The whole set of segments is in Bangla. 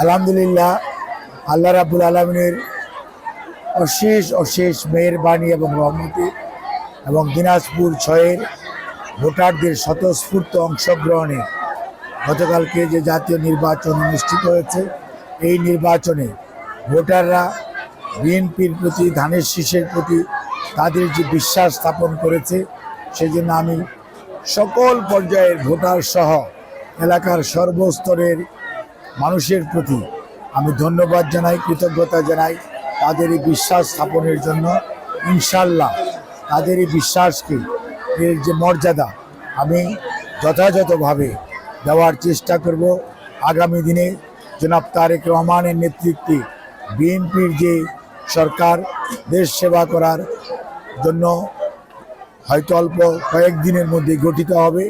আলহামদুলিল্লাহ, আল্লাহ রাব্বুল আলামিনের অশেষ অশেষ মেহেরবানি এবং রহমতে এবং দিনাজপুর ৬-এর ভোটারদের স্বতঃস্ফূর্ত অংশগ্রহণে গতকালকে যে জাতীয় নির্বাচন অনুষ্ঠিত হয়েছে, এই নির্বাচনে ভোটাররা বিএনপির প্রতি, ধানের শীষের প্রতি তাদের যে বিশ্বাস স্থাপন করেছে, সেজন্য আমি সকল পর্যায়ের ভোটার সহ এলাকার সর্বস্তরের মানুষের প্রতি আমি ধন্যবাদ জানাই, কৃতজ্ঞতা জানাই তাদের এই বিশ্বাস স্থাপনের জন্য। ইনশাল্লাহ তাদের এই বিশ্বাসকে, এর যে মর্যাদা, আমি যথাযথভাবে দেওয়ার চেষ্টা করব। আগামী দিনে জনাব তারেক রহমানের নেতৃত্বে বিএনপির যে সরকার দেশ সেবা করার জন্য হয়তো অল্প কয়েকদিনের মধ্যে গঠিত হবে,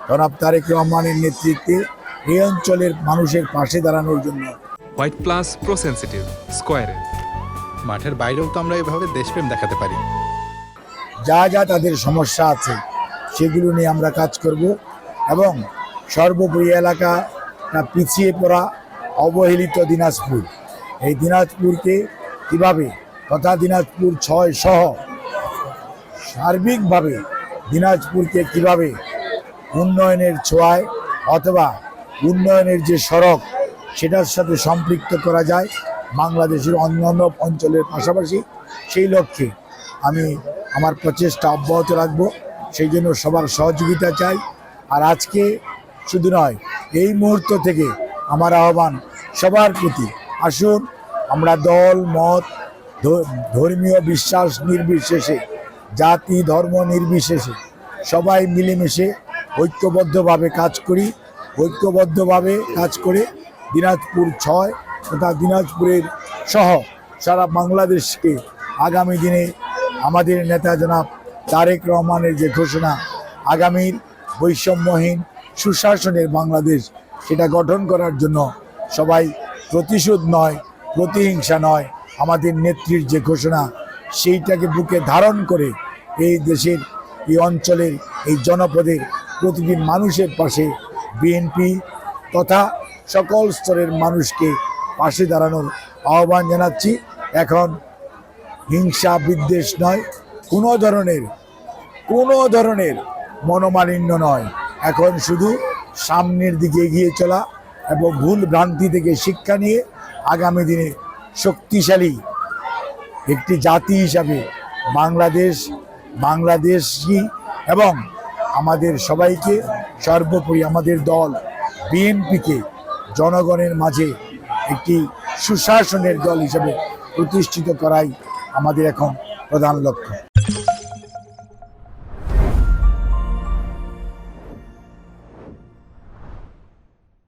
জনাব তারেক রহমানের নেতৃত্বে এই অঞ্চলের মানুষের পাশে দাঁড়ানোর জন্য। হোয়াইট প্লাস প্রো সেনসিটিভ স্কয়ারে মাঠের বাইরেও তো আমরা এভাবে দেশপ্রেম দেখাতে পারি। যা যা তাদের সমস্যা আছে সেগুলো নিয়ে আমরা কাজ করব এবং সর্বোপরি এলাকাটা পিছিয়ে পড়া অবহেলিত দিনাজপুর, এই দিনাজপুরকে কীভাবে তথা দিনাজপুর ৬ সহ সার্বিকভাবে দিনাজপুরকে কিভাবে উন্নয়নের ছোঁয়ায় অথবা উন্নয়নের যে সড়ক সেটার সাথে সম্পৃক্ত করা যায় বাংলাদেশের অন্যান্য অঞ্চলের পাশাপাশি, সেই লক্ষ্যে আমি আমার প্রচেষ্টা অব্যাহত রাখব। সেই জন্য সবার সহযোগিতা চাই। আর আজকে শুধু নয়, এই মুহূর্ত থেকে আমার আহ্বান সবার প্রতি, আসুন আমরা দল মত ধর্মীয় বিশ্বাস নির্বিশেষে, জাতি ধর্ম নির্বিশেষে সবাই মিলেমিশে ঐক্যবদ্ধভাবে কাজ করি। ঐক্যবদ্ধভাবে কাজ করে দিনাজপুর ৬ তথা দিনাজপুরের সহ সারা বাংলাদেশকে আগামী দিনে আমাদের নেতা জনাব তারেক রহমানের যে ঘোষণা, আগামীর বৈষম্যহীন সুশাসনের বাংলাদেশ, সেটা গঠন করার জন্য সবাই প্রতিশোধ নয়, প্রতিহিংসা নয়, আমাদের নেত্রীর যে ঘোষণা সেইটাকে বুকে ধারণ করে এই দেশের, এই অঞ্চলের, এই জনপদের প্রতিটি মানুষের পাশে বিএনপি তথা সকল স্তরের মানুষকে পাশে দাঁড়ানোর আহ্বান জানাচ্ছি। এখন হিংসা বিদ্বেষ নয়, কোনো ধরনের মনোমালিন্য নয়, এখন শুধু সামনের দিকে এগিয়ে চলা এবং ভুল ভ্রান্তি থেকে শিক্ষা নিয়ে আগামী দিনে শক্তিশালী একটি জাতি হিসাবে বাংলাদেশি এবং আমাদের সবাইকে, সর্বোপরি আমাদের দল বিএনপিকে জনগণের মাঝে একটি সুশাসনের দল হিসেবে প্রতিষ্ঠিত করাই আমাদের এখন প্রধান লক্ষ্য।